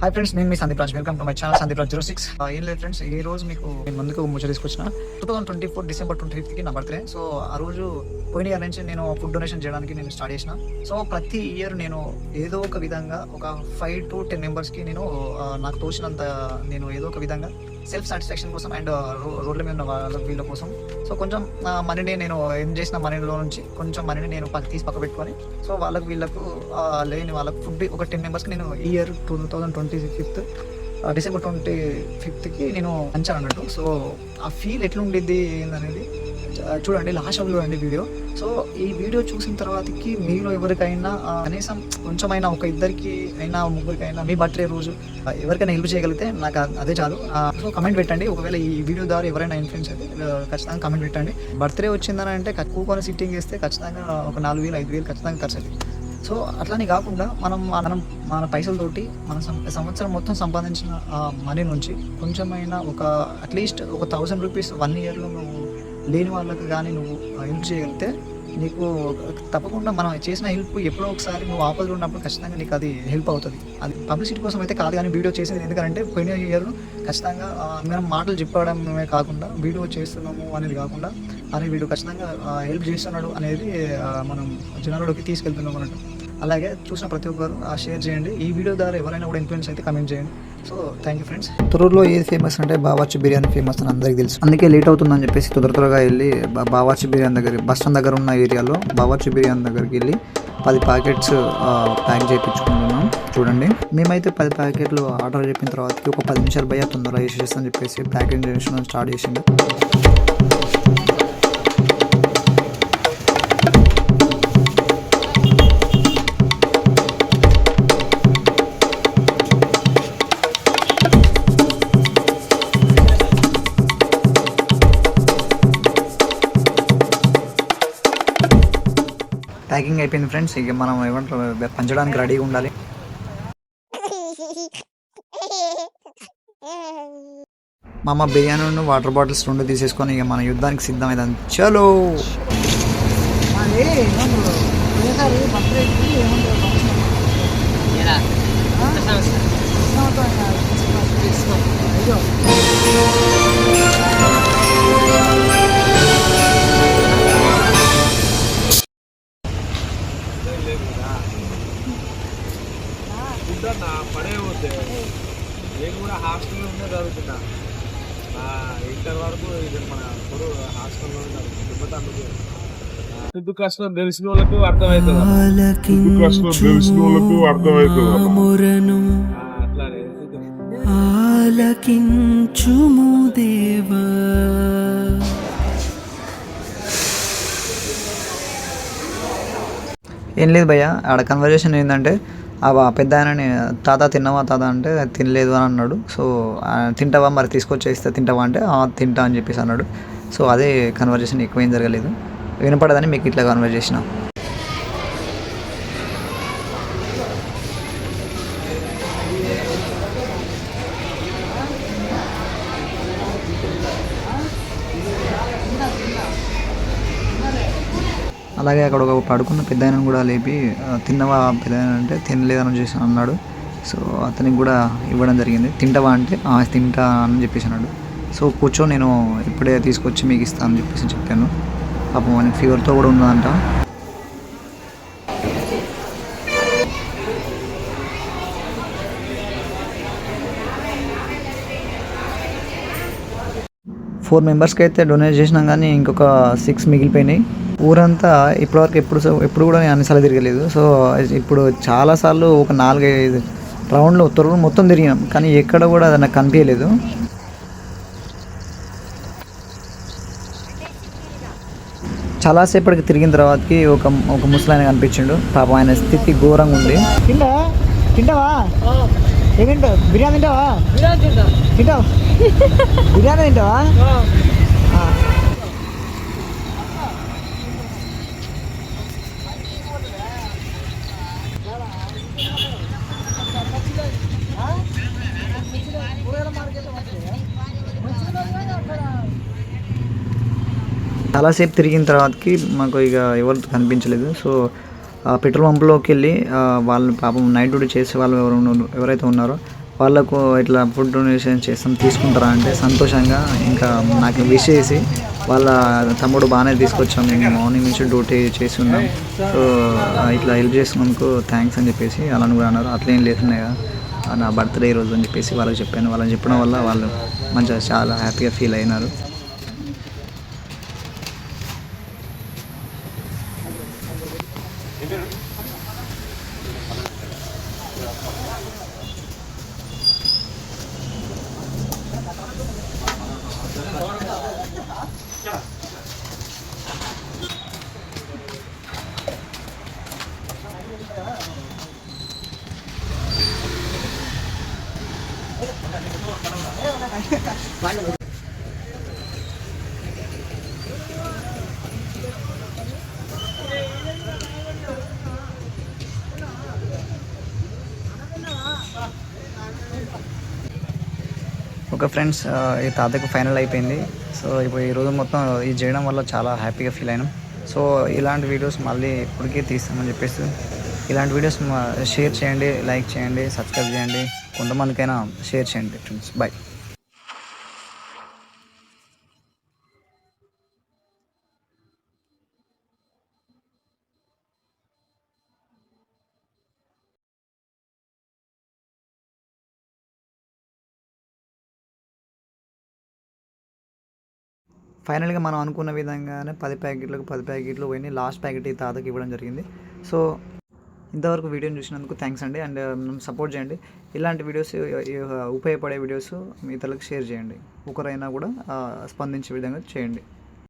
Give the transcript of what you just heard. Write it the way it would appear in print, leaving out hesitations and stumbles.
Hi friends, నేను మీ Sandeep Raj. Welcome to my channel Sandeep Raj 06. ఏం లేదు ఫ్రెండ్స్, ఈ రోజు మీకు నేను ముందుకు ముచ్చట తీసుకొచ్చిన 2024 డిసెంబర్ 25కి నా బర్త్డే. సో ఆ రోజు పోయిన ఇయర్ నుంచి నేను ఫుడ్ డొనేషన్ చేయడానికి నేను స్టార్ట్ చేసిన. సో ప్రతి ఇయర్ నేను ఏదో ఒక విధంగా ఒక 5 to 10 మెంబర్స్కి నేను నాకు తోచినంత నేను ఏదో ఒక విధంగా సెల్ఫ్ సాటిస్ఫాక్షన్ కోసం అండ్ రోడ్ల మీద ఉన్న వీళ్ళ కోసం సో కొంచెం మనీని నేను ఏం చేసిన మనీలో నుంచి కొంచెం మనీని నేను తీసి పక్క పెట్టుకొని సో వీళ్ళకు లేని వాళ్ళకు ఫుడ్ ఒక 10 మెంబర్స్కి నేను ఈ ఇయర్ 2025 డిసెంబర్ 25కి నేను పంచాను అన్నట్టు. సో ఆ ఫీల్ ఎట్లుండిద్ది ఏందనేది చూడండి, లాస్ట్ చూడండి వీడియో. సో ఈ వీడియో చూసిన తర్వాతకి మీలో ఎవరికైనా కనీసం కొంచెమైనా ఒక ఇద్దరికి అయినా ముగ్గురికైనా మీ బర్త్డే రోజు ఎవరికైనా హెల్ప్ చేయగలిగితే నాకు అదే చాలు. సో కమెంట్ పెట్టండి. ఒకవేళ ఈ వీడియో ద్వారా ఎవరైనా ఇన్ఫ్లుయెన్స్ అయితే ఖచ్చితంగా కమెంట్ పెట్టండి. బర్త్డే వచ్చిందని అంటే కూకొని సిట్టింగ్ చేస్తే ఖచ్చితంగా ఒక 4,000 5,000 ఖచ్చితంగా ఖర్చు అవుతుంది. సో అట్లానే కాకుండా మనం మన పైసలతోటి మన సంవత్సరం మొత్తం సంపాదించిన మనీ నుంచి కొంచెమైనా ఒక అట్లీస్ట్ ఒక 1,000 రూపీస్ 1 ఇయర్లో నువ్వు లేని వాళ్ళకి కానీ నువ్వు హెల్ప్ చేయగలిగితే నీకు తప్పకుండా మనం చేసిన హెల్ప్ ఎప్పుడో ఒకసారి నువ్వు ఆపదలు ఉన్నప్పుడు ఖచ్చితంగా నీకు అది హెల్ప్ అవుతుంది. అది పబ్లిసిటీ కోసం అయితే కాదు, కానీ వీడియో చేసేది ఎందుకంటే పోయిన ఇయర్ ఖచ్చితంగా మనం మాటలు చెప్పడమే కాకుండా వీడియో చేస్తున్నాము అనేది కాకుండా అనే వీడియో ఖచ్చితంగా హెల్ప్ చేస్తున్నాడు అనేది మనం జనాల్లోకి తీసుకెళ్తున్నాం అన్నట్టు. అలాగే చూసిన ప్రతి ఒక్కరు షేర్ చేయండి. ఈ వీడియో ద్వారా ఎవరైనా కూడా ఇన్ఫ్లుయెన్స్ అయితే కమెంట్ చేయండి. So thank you friends. తొర్రూరులో ఏది ఫేమస్ అంటే బావర్చి బిర్యానీ ఫేమస్ అని అందరికీ తెలుసు. అందుకే లేట్ అవుతుందని చెప్పేసి త్వరగా వెళ్ళి బావర్చి బిర్యానీ దగ్గర బస్ స్టాండ్ దగ్గర ఉన్న ఏరియాలో బావర్చి బిర్యానీ దగ్గరికి వెళ్ళి 10 ప్యాకెట్స్ ప్యాక్ చేయించుకుంటున్నాం. చూడండి, మేమైతే 10 ప్యాకెట్లు ఆర్డర్ చెప్పిన తర్వాత ఒక 10 నిమిషాలు భయ్యా తొందరగా చేసేస్తాను చెప్పేసి ప్యాకెట్ చేయడం స్టార్ట్ చేసింది. ప్యాకింగ్ అయిపోయింది ఫ్రెండ్స్. ఇక మనం ఏమంటారు పంచడానికి రెడీగా ఉండాలి. మా అమ్మ బిర్యానీ వాటర్ బాటిల్స్ 2 తీసేసుకొని ఇక మన యుద్ధానికి సిద్ధమైంది. చలో పడే పోతే నేను కూడా హాస్టల్లో ఉండే చదువుతున్నా. ఇంటర్ వరకు ఇది మన ఇప్పుడు హాస్టల్లో ఉంటారు. ఎందుకు కష్టం తెలిసిన వాళ్ళకు అర్థమవుతుంది. అట్లానే ఏం లేదు భయ్య, ఆడ కన్వర్జేషన్ ఏంటంటే పెద్ద ఆయనని తాత తిన్నావా తాత అంటే తినలేదు అని అన్నాడు. సో తింటావా మరి తీసుకొచ్చేస్తే తింటావా అంటే తింటా అని చెప్పేసి అన్నాడు. సో అదే కన్వర్జేషన్, ఎక్కువేం జరగలేదు. వినపడదని మీకు ఇట్లా కన్వర్జేషన్. అలాగే అక్కడ ఒక పడుకున్న పెద్ద ఆయన కూడా లేపి తిన్నవా పెద్ద ఆయన అంటే తినలేదని చేసి అన్నాడు. సో అతనికి కూడా ఇవ్వడం జరిగింది. తింటావా అంటే తింటా అని చెప్పేసి అన్నాడు. సో కూర్చో, నేను ఇప్పుడే తీసుకొచ్చి మీకు ఇస్తానని చెప్పేసి చెప్పాను. పాపం మనకి ఫీవర్తో కూడా ఉన్నదంట. ఫోర్ మెంబర్స్కి అయితే డొనేట్ చేసినాం, కానీ ఇంకొక 6 మిగిలిపోయినాయి. ఊరంతా ఇప్పటివరకు ఎప్పుడు కూడా నేను అన్నిసార్లు తిరగలేదు. సో ఇప్పుడు చాలాసార్లు ఒక 4-5 రౌండ్లు తొర్రూరు మొత్తం తిరిగినాం, కానీ ఎక్కడ కూడా అది నాకు కనిపించలేదు. చాలాసేపటికి తిరిగిన తర్వాతకి ఒక ముసలాయన కనిపించిండు. పాపం ఆయన స్థితి ఘోరంగా ఉంది. తింటావా? ఏం తింటావు? బిర్యానీ తింటావా? తింటావు? బిర్యానీ తింటావా? చాలాసేపు తిరిగిన తర్వాతకి మాకు ఇక ఎవరు కనిపించలేదు. సో పెట్రోల్ పంపులోకి వెళ్ళి వాళ్ళు పాపం నైట్ డ్యూటీ చేసే వాళ్ళు ఎవరైతే ఉన్నారో వాళ్ళకు ఇట్లా ఫుడ్ డొనేషన్ చేస్తాం తీసుకుంటారా అంటే సంతోషంగా ఇంకా నాకు విష్ చేసి వాళ్ళ తమ్ముడు బాగానే తీసుకొచ్చాం, మేము మార్నింగ్ నుంచి డ్యూటీ చేసి ఉన్నాం, సో ఇట్లా హెల్ప్ చేసినందుకు థ్యాంక్స్ అని చెప్పేసి అలాని కూడా అన్నారు. అట్లేం లేకున్నాయా నా బర్త్డే రోజు అని చెప్పేసి వాళ్ళకి చెప్పాను. వాళ్ళని చెప్పడం వల్ల వాళ్ళు మంచిగా చాలా హ్యాపీగా ఫీల్ అయినారు. ఓకే ఫ్రెండ్స్, ఈ తాతకు ఫైనల్ అయిపోయింది. సో ఇప్పుడు ఈరోజు మొత్తం ఇది చేయడం వల్ల చాలా హ్యాపీగా ఫీల్ అయినాం. సో ఇలాంటి వీడియోస్ మళ్ళీ ఇప్పటికీ తీస్తామని చెప్పేసి ఇలాంటి వీడియోస్ షేర్ చేయండి, లైక్ చేయండి, సబ్స్క్రైబ్ చేయండి, కొంతమందికైనా షేర్ చేయండి ఫ్రెండ్స్. బాయ్. ఫైనల్గా మనం అనుకున్న విధంగానే 10 ప్యాకెట్లకు 10 ప్యాకెట్లు పోయినాయి. లాస్ట్ ప్యాకెట్ ఈ తాతకి ఇవ్వడం జరిగింది. సో ఇంతవరకు వీడియోని చూసినందుకు థ్యాంక్స్ అండి. అండ్ సపోర్ట్ చేయండి. ఇలాంటి వీడియోస్ ఉపయోగపడే వీడియోస్ మీ ఇతరులకు షేర్ చేయండి. ఒకరైనా కూడా స్పందించే విధంగా చేయండి.